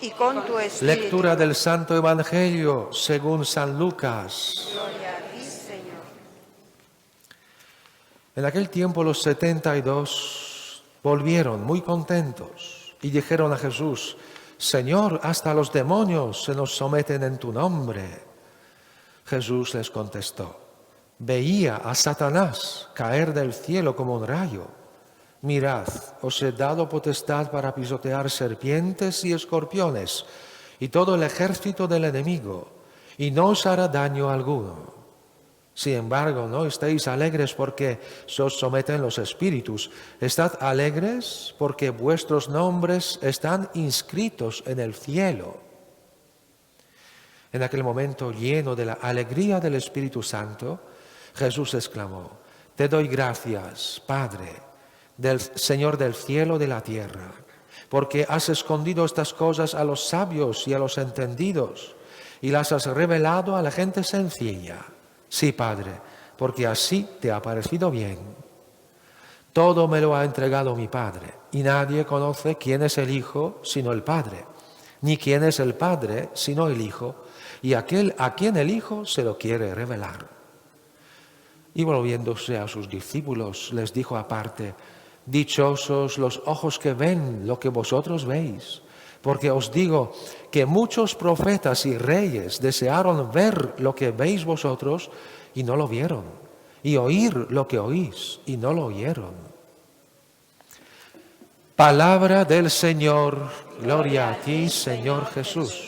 y con tu espíritu. Lectura del Santo Evangelio según San Lucas. Gloria a ti, Señor. En aquel tiempo los 72 volvieron muy contentos y dijeron a Jesús: Señor, hasta los demonios se nos someten en tu nombre. Jesús les contestó: veía a Satanás caer del cielo como un rayo. Mirad, os he dado potestad para pisotear serpientes y escorpiones y todo el ejército del enemigo, y no os hará daño alguno. Sin embargo, no estéis alegres porque se os someten los espíritus. Estad alegres porque vuestros nombres están inscritos en el cielo. En aquel momento, lleno de la alegría del Espíritu Santo, Jesús exclamó: Te doy gracias, Padre, del Señor del cielo y de la tierra, porque has escondido estas cosas a los sabios y a los entendidos y las has revelado a la gente sencilla. Sí, Padre, porque así te ha parecido bien. Todo me lo ha entregado mi Padre, y nadie conoce quién es el Hijo sino el Padre, ni quién es el Padre sino el Hijo, y aquel a quien el Hijo se lo quiere revelar. Y volviéndose a sus discípulos, les dijo aparte: Dichosos los ojos que ven lo que vosotros veis, porque os digo que muchos profetas y reyes desearon ver lo que veis vosotros y no lo vieron, y oír lo que oís y no lo oyeron. Palabra del Señor. Gloria a ti, Señor Jesús.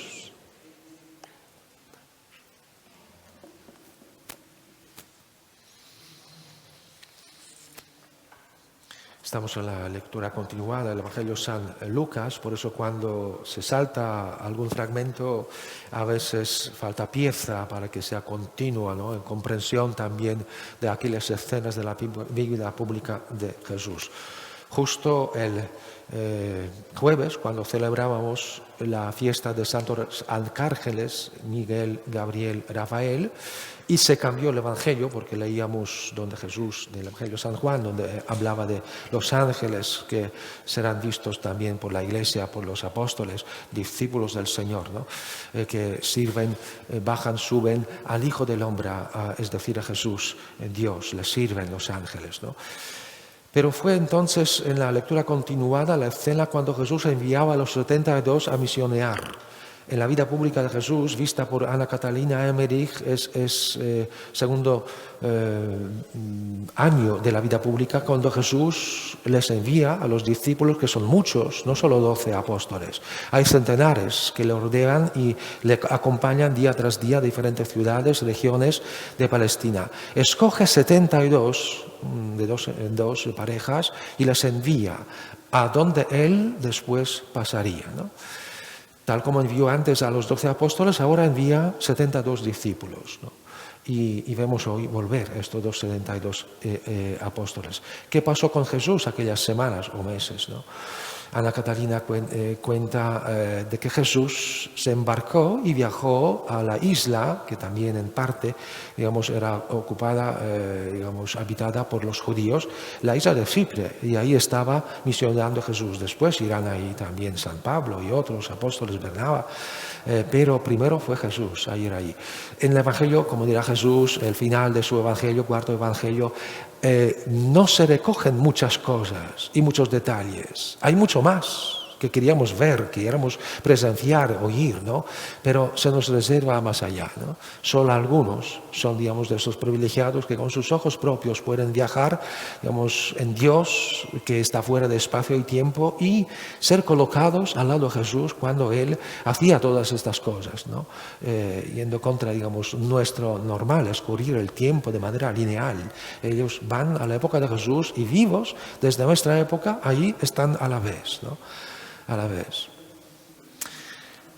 Estamos en la lectura continuada del Evangelio San Lucas, por eso cuando se salta algún fragmento a veces falta pieza para que sea continua, ¿no? En comprensión también de aquellas escenas de la vida pública de Jesús. Justo el jueves, cuando celebrábamos la fiesta de santos arcángeles, Miguel, Gabriel, Rafael, y se cambió el Evangelio porque leíamos donde Jesús, del Evangelio de San Juan, donde hablaba de los ángeles que serán vistos también por la Iglesia, por los apóstoles, discípulos del Señor, ¿no? Que sirven, bajan, suben al Hijo del Hombre, es decir, a Jesús, Dios, le sirven los ángeles, ¿no? Pero fue entonces en la lectura continuada la escena cuando Jesús enviaba a los 72 a misionear. En la vida pública de Jesús, vista por Ana Catalina Emmerich, es segundo año de la vida pública cuando Jesús les envía a los discípulos, que son muchos, no solo 12 apóstoles. Hay centenares que le rodean y le acompañan día tras día a diferentes ciudades, regiones de Palestina. Escoge 72 de dos en dos parejas y les envía a donde él después pasaría, ¿no? Tal como envió antes a los 12 apóstoles, ahora envía 72 discípulos, ¿no? Y vemos hoy volver estos 72 apóstoles. ¿Qué pasó con Jesús aquellas semanas o meses, ¿no? Ana Catalina cuenta de que Jesús se embarcó y viajó a la isla, que también en parte, digamos, era ocupada, habitada por los judíos, la isla de Chipre, y ahí estaba misionando Jesús. Después irán ahí también San Pablo y otros apóstoles, Bernabé, pero primero fue Jesús a ir ahí. En el Evangelio, como dirá Jesús, el final de su Evangelio, cuarto Evangelio, no se recogen muchas cosas y muchos detalles. Hay mucho más que queríamos ver, que queríamos presenciar, oír, ¿no? Pero se nos reserva más allá, ¿no? Solo algunos son, digamos, de esos privilegiados que con sus ojos propios pueden viajar, digamos, en Dios, que está fuera de espacio y tiempo, y ser colocados al lado de Jesús cuando Él hacía todas estas cosas, ¿no? Yendo contra, digamos, nuestro normal, escurrir el tiempo de manera lineal. Ellos van a la época de Jesús y vivos desde nuestra época, allí están a la vez, ¿no? A la vez.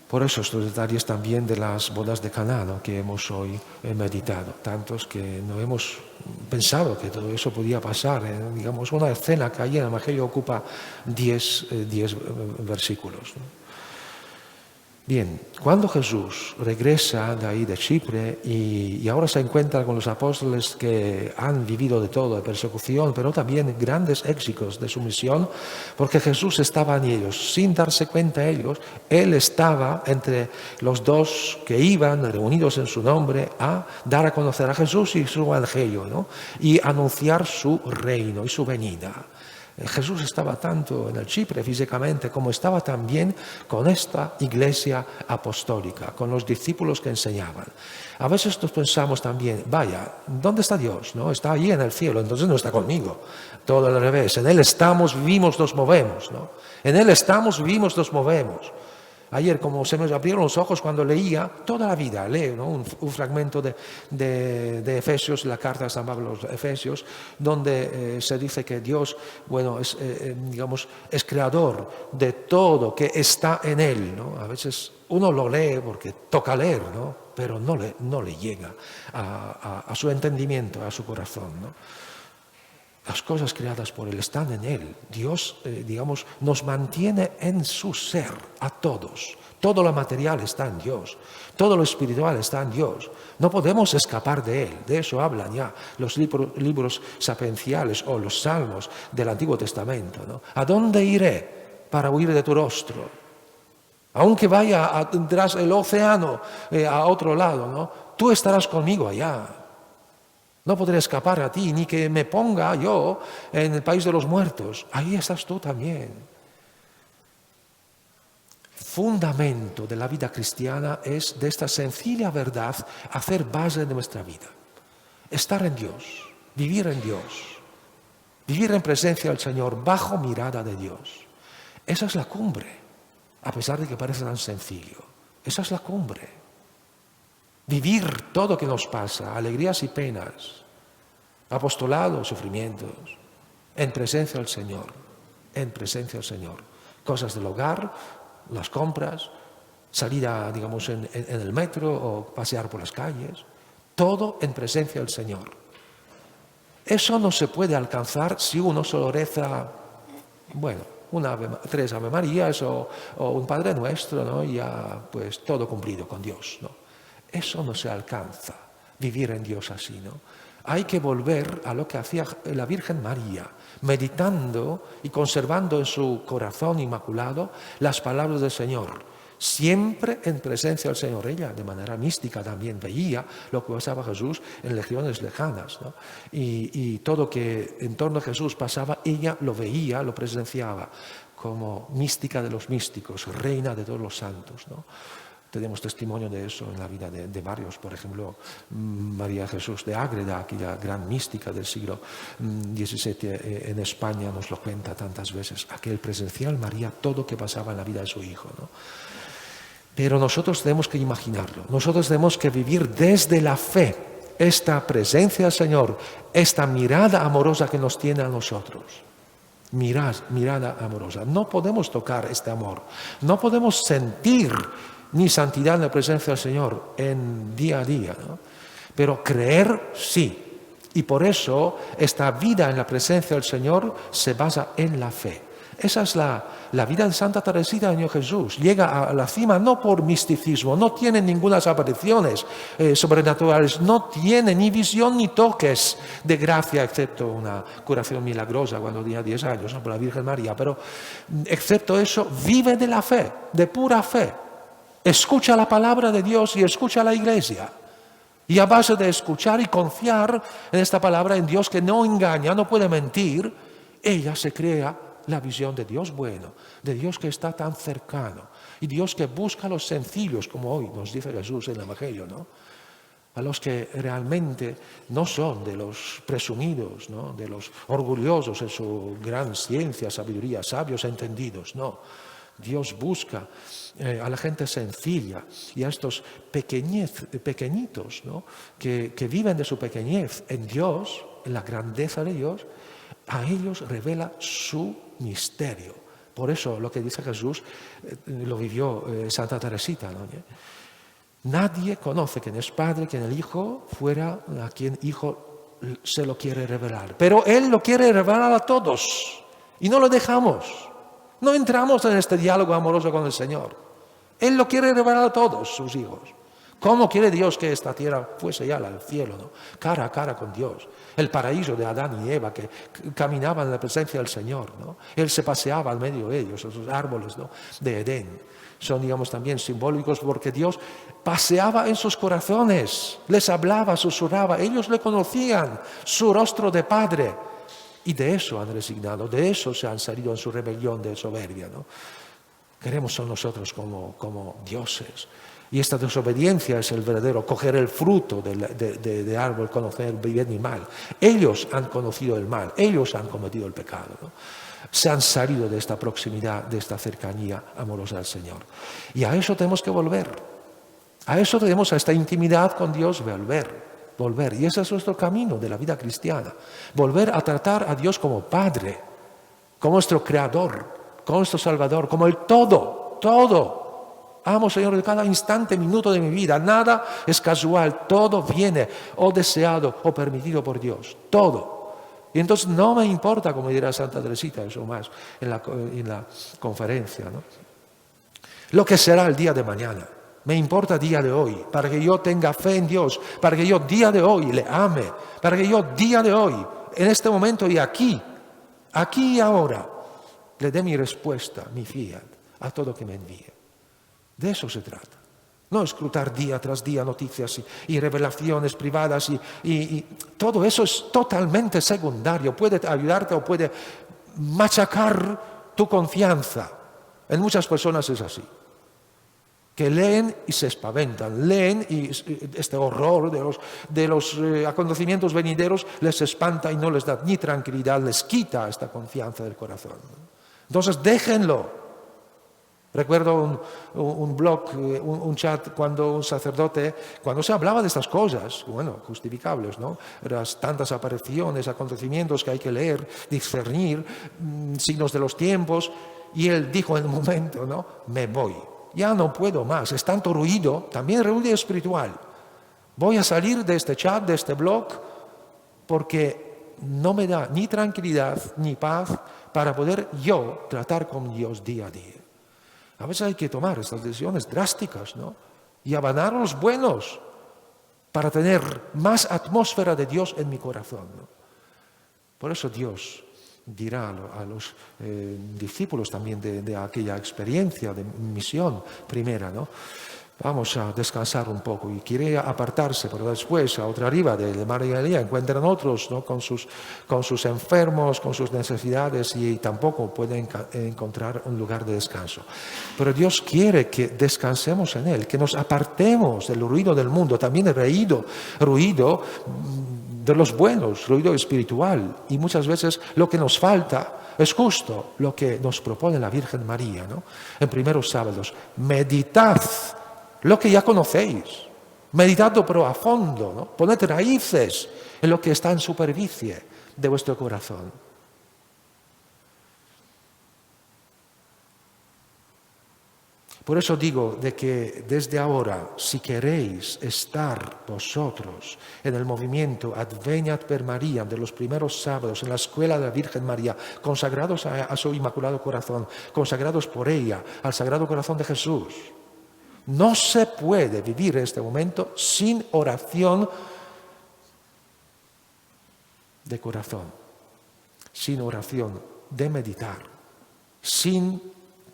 Por eso estos detalles también de las bodas de Caná, ¿no? Que hemos hoy meditado, tantos que no hemos pensado que todo eso podía pasar, digamos, una escena que ahí en el Evangelio ocupa 10 versículos, ¿no? Bien, cuando Jesús regresa de ahí de Chipre y ahora se encuentra con los apóstoles que han vivido de todo, de persecución, pero también grandes éxitos de su misión, porque Jesús estaba en ellos, sin darse cuenta ellos, Él estaba entre los dos que iban reunidos en su nombre a dar a conocer a Jesús y su evangelio, ¿no? Y anunciar su reino y su venida. Jesús estaba tanto en el Chipre físicamente como estaba también con esta iglesia apostólica, con los discípulos que enseñaban. A veces nos pensamos también, vaya, ¿dónde está Dios? ¿No? Está allí en el cielo, entonces no está conmigo. Todo al revés, en Él estamos, vivimos, nos movemos, ¿no? En Él estamos, vivimos, nos movemos. Ayer, como se me abrieron los ojos cuando leía, toda la vida leo, ¿no? un fragmento de Efesios, la carta de San Pablo a los Efesios, donde se dice que Dios, bueno, es creador de todo que está en Él, ¿no? A veces uno lo lee porque toca leer, ¿no? Pero no le llega a su entendimiento, a su corazón, ¿no? Las cosas creadas por Él están en Él. Dios, nos mantiene en su ser a todos. Todo lo material está en Dios. Todo lo espiritual está en Dios. No podemos escapar de Él. De eso hablan ya los libros sapienciales o los salmos del Antiguo Testamento, ¿no? ¿A dónde iré para huir de tu rostro? Aunque vaya tras el océano a otro lado, ¿no? Tú estarás conmigo allá. No podré escapar a ti, ni que me ponga yo en el país de los muertos. Ahí estás tú también. Fundamento de la vida cristiana es de esta sencilla verdad hacer base de nuestra vida. Estar en Dios, vivir en Dios, vivir en presencia del Señor, bajo mirada de Dios. Esa es la cumbre, a pesar de que parece tan sencillo. Esa es la cumbre. Vivir todo lo que nos pasa, alegrías y penas, apostolado, sufrimientos, en presencia del Señor, en presencia del Señor. Cosas del hogar, las compras, salir en el metro o pasear por las calles, todo en presencia del Señor. Eso no se puede alcanzar si uno solo reza, tres Ave Marías o un Padre Nuestro, ¿no? Y ya pues todo cumplido con Dios, ¿no? Eso no se alcanza, vivir en Dios así, ¿no? Hay que volver a lo que hacía la Virgen María, meditando y conservando en su corazón inmaculado las palabras del Señor, siempre en presencia del Señor. Ella, de manera mística, también veía lo que pasaba Jesús en regiones lejanas, ¿no? Y todo que en torno a Jesús pasaba, ella lo veía, lo presenciaba, como mística de los místicos, reina de todos los santos, ¿no? Tenemos testimonio de eso en la vida de varios, por ejemplo, María Jesús de Ágreda, aquella gran mística del siglo XVII en España, nos lo cuenta tantas veces, aquel presencial María, todo lo que pasaba en la vida de su hijo, ¿no? Pero nosotros tenemos que imaginarlo, nosotros tenemos que vivir desde la fe esta presencia del Señor, esta mirada amorosa que nos tiene a nosotros. Mirada amorosa. No podemos tocar este amor, no podemos sentir ni santidad en la presencia del Señor en día a día, ¿no? Pero creer sí. Y por eso esta vida en la presencia del Señor se basa en la fe. Esa es la vida de Santa Teresita del Niño Jesús. Llega a la cima no por misticismo, no tiene ninguna apariciones sobrenaturales, no tiene ni visión ni toques de gracia, excepto una curación milagrosa cuando tenía 10 años, ¿no? Por la Virgen María. Pero excepto eso, vive de la fe, de pura fe. Escucha la palabra de Dios y escucha la Iglesia. Y a base de escuchar y confiar en esta palabra, en Dios que no engaña, no puede mentir, ella se crea la visión de Dios bueno, de Dios que está tan cercano y Dios que busca a los sencillos, como hoy nos dice Jesús en el Evangelio, ¿no? A los que realmente no son de los presumidos, ¿no? De los orgullosos en su gran ciencia, sabiduría, sabios entendidos, no. Dios busca a la gente sencilla y a estos pequeñitos, ¿no? que viven de su pequeñez en Dios, en la grandeza de Dios, a ellos revela su misterio. Por eso lo que dice Jesús lo vivió Santa Teresita, ¿no? Nadie conoce quién es Padre, quién es el Hijo, fuera a quien Hijo se lo quiere revelar. Pero Él lo quiere revelar a todos y no lo dejamos. No entramos en este diálogo amoroso con el Señor. Él lo quiere revelar a todos sus hijos. ¿Cómo quiere Dios que esta tierra fuese ya al cielo, ¿no? Cara a cara con Dios? El paraíso de Adán y Eva que caminaban en la presencia del Señor, ¿no? Él se paseaba al medio de ellos, esos árboles, ¿no?, de Edén. Son, digamos, también simbólicos porque Dios paseaba en sus corazones, les hablaba, susurraba, ellos le conocían, su rostro de Padre. Y de eso han resignado, de eso se han salido en su rebelión de soberbia, ¿no? Queremos ser nosotros como dioses. Y esta desobediencia es el verdadero, coger el fruto de árbol, conocer bien y mal. Ellos han conocido el mal, ellos han cometido el pecado, ¿no? Se han salido de esta proximidad, de esta cercanía amorosa al Señor. Y a eso tenemos que volver. A eso tenemos, a esta intimidad con Dios, volver. Y ese es nuestro camino de la vida cristiana. Volver a tratar a Dios como Padre, como nuestro Creador, como nuestro Salvador, como el todo. Amo, Señor, de cada instante, minuto de mi vida. Nada es casual, todo viene o deseado o permitido por Dios, todo. Y entonces no me importa, como dirá Santa Teresita, eso más en la conferencia, ¿no?, lo que será el día de mañana. Me importa el día de hoy, para que yo tenga fe en Dios, para que yo día de hoy le ame, para que yo día de hoy, en este momento y aquí y ahora, le dé mi respuesta, mi fiat, a todo que me envíe. De eso se trata. No escrutar día tras día noticias y revelaciones privadas y todo eso es totalmente secundario. Puede ayudarte o puede machacar tu confianza. En muchas personas es así, que leen y se espaventan, leen y este horror de los acontecimientos venideros les espanta y no les da ni tranquilidad, les quita esta confianza del corazón. Entonces déjenlo. Recuerdo un blog, un chat, cuando un sacerdote, cuando se hablaba de estas cosas, bueno, justificables, ¿no?, las tantas apariciones, acontecimientos que hay que leer, discernir, signos de los tiempos, y él dijo en un momento, ¿no?, me voy, ya no puedo más, es tanto ruido, también ruido espiritual, voy a salir de este chat, de este blog, porque no me da ni tranquilidad ni paz para poder yo tratar con Dios día a día. A veces hay que tomar estas decisiones drásticas, ¿no?, y abandonar los buenos para tener más atmósfera de Dios en mi corazón, ¿no? Por eso Dios dirá a los discípulos también de aquella experiencia de misión primera, ¿no?, vamos a descansar un poco, y quiere apartarse, pero después a otra riba de Mar de Galilea encuentran otros, ¿no?, con sus enfermos, con sus necesidades, y tampoco pueden encontrar un lugar de descanso. Pero Dios quiere que descansemos en Él, que nos apartemos del ruido del mundo, también el ruido de los buenos, ruido espiritual, y muchas veces lo que nos falta es justo lo que nos propone la Virgen María, ¿no?, en primeros sábados. Meditad lo que ya conocéis, meditadlo pero a fondo, ¿no?, poned raíces en lo que está en superficie de vuestro corazón. Por eso digo de que desde ahora, si queréis estar vosotros en el movimiento Adveniat per Maria de los primeros sábados en la escuela de la Virgen María, consagrados a su Inmaculado Corazón, consagrados por ella al Sagrado Corazón de Jesús, no se puede vivir este momento sin oración de corazón, sin oración de meditar, sin,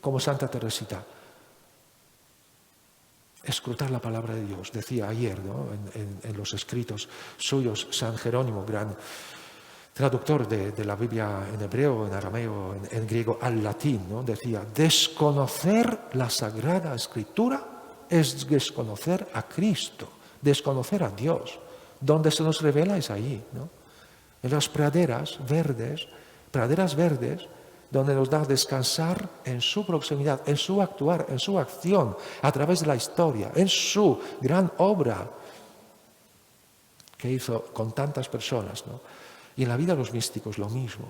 como Santa Teresita, escrutar la palabra de Dios. Decía ayer, ¿no?, en los escritos suyos, San Jerónimo, gran traductor de la Biblia en hebreo, en arameo, en griego al latín, ¿no?, decía, desconocer la Sagrada Escritura es desconocer a Cristo, desconocer a Dios. Donde se nos revela es ahí, ¿no?, en las praderas verdes, donde nos da descansar en su proximidad, en su actuar, en su acción, a través de la historia, en su gran obra que hizo con tantas personas, ¿no? Y en la vida de los místicos lo mismo.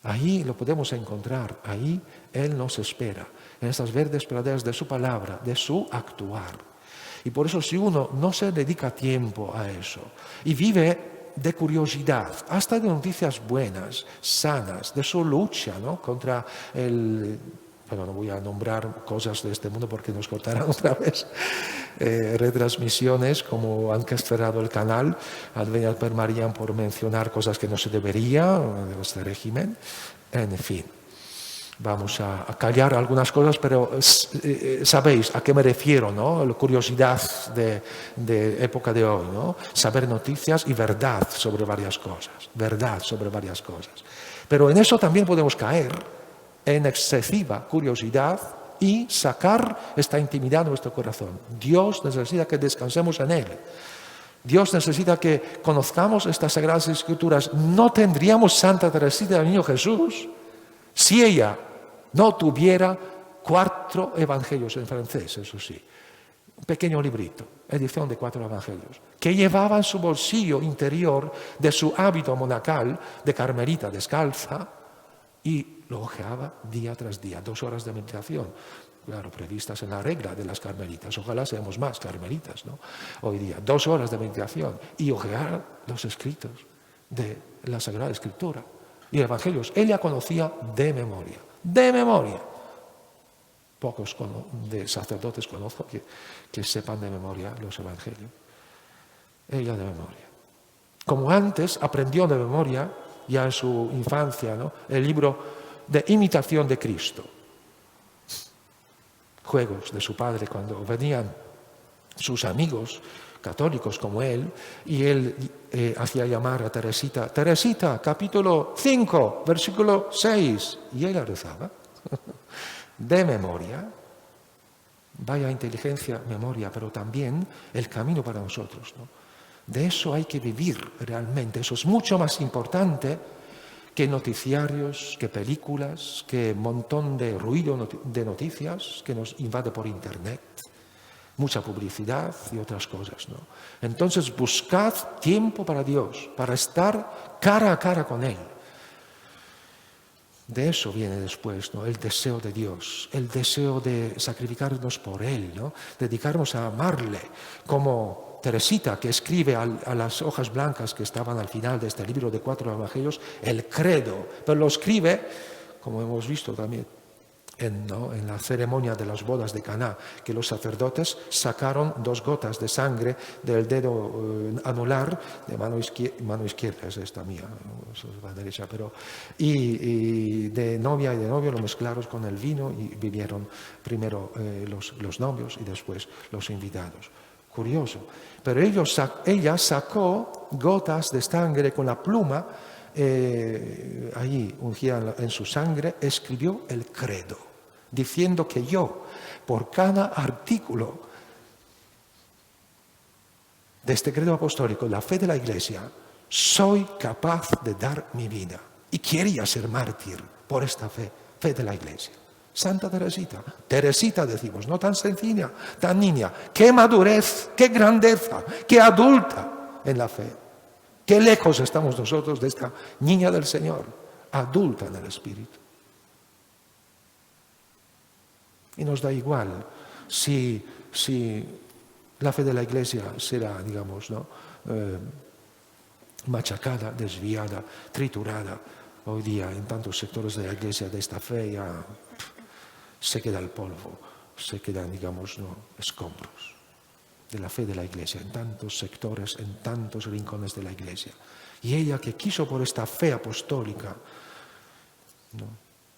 Ahí lo podemos encontrar, ahí Él nos espera, en estas verdes praderas de su palabra, de su actuar. Y por eso si uno no se dedica tiempo a eso y vive de curiosidad, hasta de noticias buenas, sanas, de su lucha, ¿no?, contra el Pero no voy a nombrar cosas de este mundo porque nos cortarán otra vez retransmisiones, como han cerrado el canal, permarían por mencionar cosas que no se debería de este régimen. En fin, vamos a callar algunas cosas, pero sabéis a qué me refiero, ¿no? La curiosidad de época de hoy, ¿no? Saber noticias y verdad sobre varias cosas, verdad sobre varias cosas. Pero en eso también podemos caer en excesiva curiosidad y sacar esta intimidad de nuestro corazón. Dios necesita que descansemos en Él. Dios necesita que conozcamos estas Sagradas Escrituras. No tendríamos Santa Teresita del Niño Jesús si ella no tuviera 4 evangelios en francés, eso sí. Un pequeño librito, edición de 4 evangelios, que llevaba en su bolsillo interior de su hábito monacal de carmelita descalza, y lo hojeaba día tras día, 2 horas de meditación, claro, previstas en la regla de las carmelitas. Ojalá seamos más carmelitas, ¿no? Hoy día, 2 horas de meditación y hojear los escritos de la Sagrada Escritura y evangelios. Ella conocía de memoria, de memoria. Pocos de sacerdotes conozco que sepan de memoria los evangelios. Ella de memoria. Como antes aprendió de memoria, ya en su infancia, ¿no?, el libro de imitación de Cristo. Juegos de su padre cuando venían sus amigos católicos como él, y él hacía llamar a Teresita, Teresita, capítulo 5, versículo 6, y ella rezaba de memoria. Vaya inteligencia, memoria, pero también el camino para nosotros, ¿no? De eso hay que vivir realmente. Eso es mucho más importante que noticiarios, que películas, que un montón de ruido de noticias que nos invade por Internet, mucha publicidad y otras cosas, ¿no? Entonces buscad tiempo para Dios, para estar cara a cara con Él. De eso viene después, ¿no?, el deseo de Dios, el deseo de sacrificarnos por Él, ¿no?, dedicarnos a amarle, como Teresita, que escribe a las hojas blancas que estaban al final de este libro de 4 evangelios, el credo, pero lo escribe, como hemos visto también en la ceremonia de las bodas de Caná, que los sacerdotes sacaron 2 gotas de sangre del dedo anular de mano izquierda, es esta mía, eso es la derecha, pero y de novia y de novio lo mezclaron con el vino y bebieron primero los novios y después los invitados. Curioso. Pero ella sacó gotas de sangre con la pluma, allí ungida en su sangre, escribió el credo, diciendo que yo, por cada artículo de este credo apostólico, la fe de la Iglesia, soy capaz de dar mi vida. Y quería ser mártir por esta fe de la Iglesia. Santa Teresita, Teresita decimos, no tan sencilla, tan niña, qué madurez, qué grandeza, qué adulta en la fe. Qué lejos estamos nosotros de esta niña del Señor, adulta en el Espíritu. Y nos da igual si la fe de la Iglesia será, digamos, ¿no?, machacada, desviada, triturada. Hoy día en tantos sectores de la Iglesia de esta fe ya se queda el polvo, se quedan, digamos, ¿no?, escombros de la fe de la Iglesia en tantos sectores, en tantos rincones de la Iglesia. Y ella, que quiso por esta fe apostólica, ¿no?,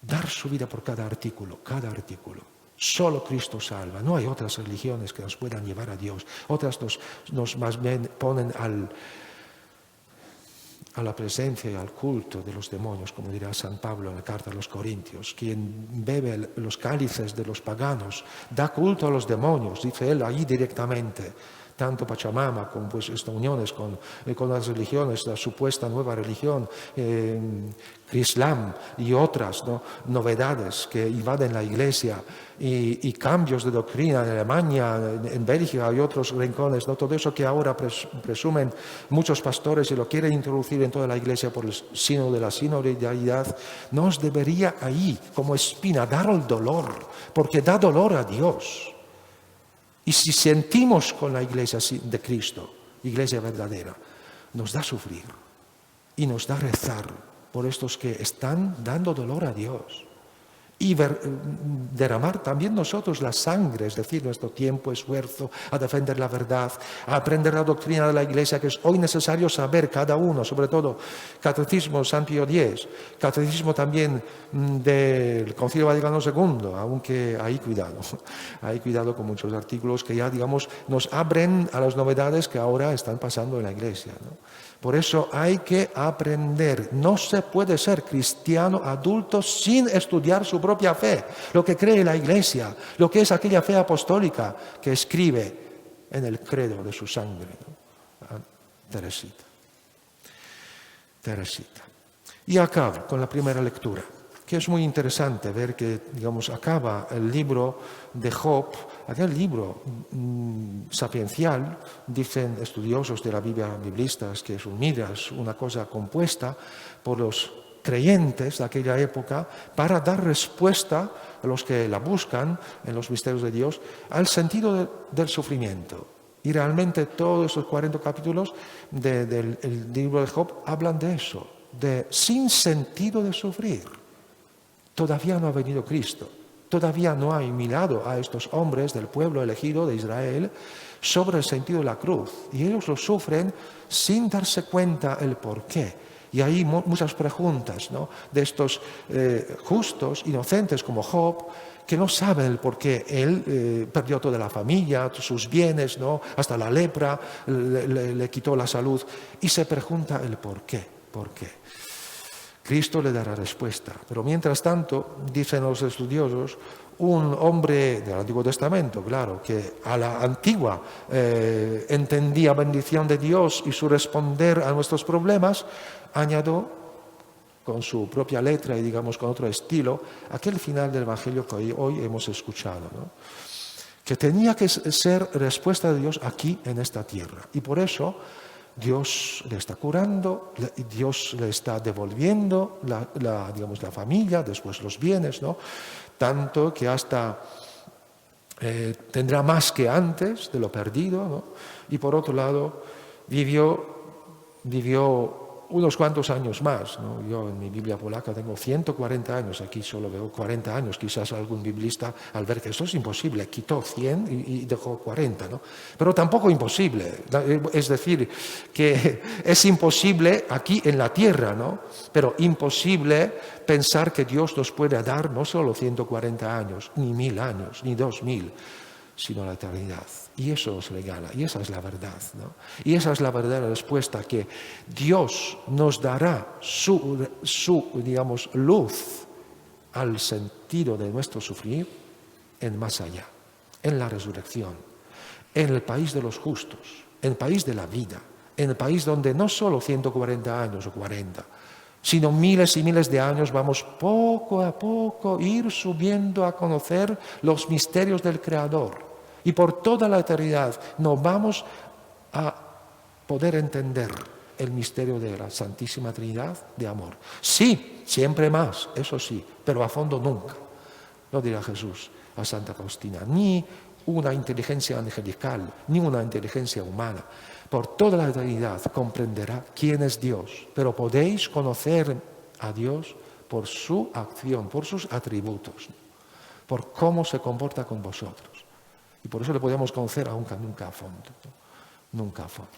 dar su vida por cada artículo. Solo Cristo salva. No hay otras religiones que nos puedan llevar a Dios. Otras nos más bien ponen a la presencia y al culto de los demonios, como dirá San Pablo en la carta a los Corintios. Quien bebe los cálices de los paganos da culto a los demonios, dice él ahí directamente. Tanto Pachamama como pues estas uniones con las religiones, la supuesta nueva religión, Islam y otras, ¿no?, novedades que invaden la Iglesia y cambios de doctrina en Alemania, en Bélgica y otros rincones, ¿no?, todo eso que ahora presumen muchos pastores y lo quieren introducir en toda la Iglesia por el signo de la sinodalidad, nos debería ahí, como espina, dar el dolor, porque da dolor a Dios. Y si sentimos con la Iglesia de Cristo, Iglesia verdadera, nos da sufrir y nos da rezar por estos que están dando dolor a Dios. y derramar también nosotros la sangre, es decir, nuestro tiempo, esfuerzo, a defender la verdad, a aprender la doctrina de la Iglesia, que es hoy necesario saber cada uno, sobre todo Catecismo San Pío X, Catecismo también del Concilio Vaticano II, aunque hay cuidado con muchos artículos que ya, digamos, nos abren a las novedades que ahora están pasando en la Iglesia, ¿no? Por eso hay que aprender. No se puede ser cristiano adulto sin estudiar su propia fe, lo que cree la Iglesia, lo que es aquella fe apostólica que escribe en el credo de su sangre, ¿no? Teresita. Y acabo con la primera lectura, que es muy interesante ver que, digamos, acaba el libro de Job, aquel libro sapiencial, dicen estudiosos de la Biblia, biblistas, que es una cosa compuesta por los creyentes de aquella época para dar respuesta a los que la buscan en los misterios de Dios al sentido del sufrimiento. Y realmente todos esos 40 capítulos del libro de Job hablan de eso, de sin sentido de sufrir. Todavía no ha venido Cristo, todavía no ha mirado a estos hombres del pueblo elegido de Israel sobre el sentido de la cruz. Y ellos lo sufren sin darse cuenta el por qué. Y hay muchas preguntas, ¿no?, de estos justos, inocentes como Job, que no saben el por qué. Él perdió toda la familia, sus bienes, ¿no?, hasta la lepra, le quitó la salud. Y se pregunta el por qué. Cristo le dará respuesta. Pero mientras tanto, dicen los estudiosos, un hombre del Antiguo Testamento, claro, que a la antigua entendía bendición de Dios y su responder a nuestros problemas, añadió con su propia letra y, digamos, con otro estilo, aquel final del Evangelio que hoy hemos escuchado, ¿no?, que tenía que ser respuesta de Dios aquí en esta tierra. Y por eso Dios le está curando, Dios le está devolviendo digamos, la familia, después los bienes, ¿no?, tanto que hasta tendrá más que antes de lo perdido, ¿no? Y por otro lado, vivió unos cuantos años más, ¿no? Yo en mi Biblia polaca tengo 140 años, aquí solo veo 40 años, quizás algún biblista al ver que eso es imposible, quitó 100 y dejó 40, ¿no? Pero tampoco imposible, es decir, que es imposible aquí en la tierra, ¿no?, pero imposible pensar que Dios nos puede dar no solo 140 años, ni 1000 años, ni 2000, sino la eternidad. Y eso nos regala, y esa es la verdad, ¿no? Y esa es la verdadera respuesta, que Dios nos dará su digamos, luz al sentido de nuestro sufrir en más allá, en la resurrección, en el país de los justos, en el país de la vida, en el país donde no solo 140 años o 40, sino miles y miles de años vamos poco a poco ir subiendo a conocer los misterios del Creador. Y por toda la eternidad nos vamos a poder entender el misterio de la Santísima Trinidad de amor. Sí, siempre más, eso sí, pero a fondo nunca. Lo dirá Jesús a Santa Faustina. Ni una inteligencia angelical, ni una inteligencia humana. Por toda la eternidad comprenderá quién es Dios, pero podéis conocer a Dios por su acción, por sus atributos, por cómo se comporta con vosotros. Y por eso le podemos conocer aunque nunca a fondo, ¿no? Nunca a fondo.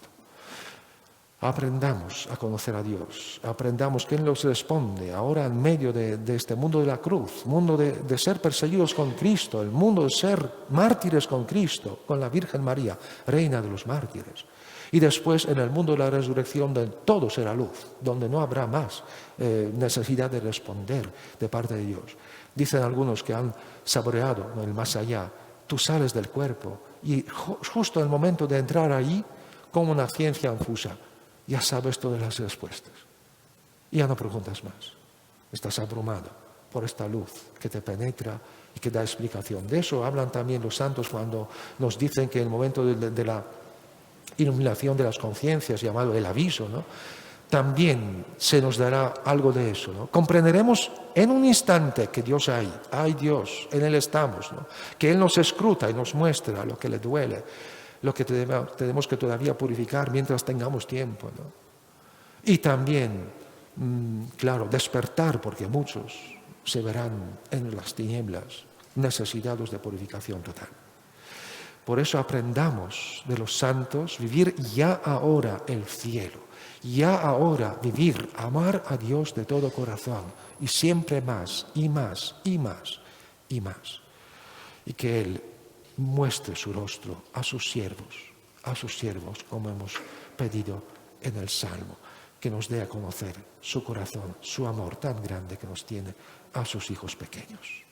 Aprendamos a conocer a Dios, aprendamos que Él nos responde ahora en medio de este mundo de la cruz, mundo de ser perseguidos con Cristo, el mundo de ser mártires con Cristo, con la Virgen María, Reina de los mártires. Y después en el mundo de la resurrección, donde todo será luz, donde no habrá más necesidad de responder de parte de Dios. Dicen algunos que han saboreado el más allá. Tú sales del cuerpo y justo en el momento de entrar ahí, como una ciencia infusa, ya sabes todas las respuestas. Y ya no preguntas más. Estás abrumado por esta luz que te penetra y que da explicación. De eso hablan también los santos cuando nos dicen que en el momento de la iluminación de las conciencias, llamado el aviso, ¿no?, también se nos dará algo de eso, ¿no? Comprenderemos en un instante que Dios hay Dios, en Él estamos, ¿no?, que Él nos escruta y nos muestra lo que le duele, lo que tenemos que todavía purificar mientras tengamos tiempo, ¿no? Y también, claro, despertar, porque muchos se verán en las tinieblas necesitados de purificación total. Por eso aprendamos de los santos vivir ya ahora el cielo, ya ahora vivir, amar a Dios de todo corazón y siempre más y más y más y más. Y que Él muestre su rostro a sus siervos, como hemos pedido en el Salmo, que nos dé a conocer su corazón, su amor tan grande que nos tiene a sus hijos pequeños.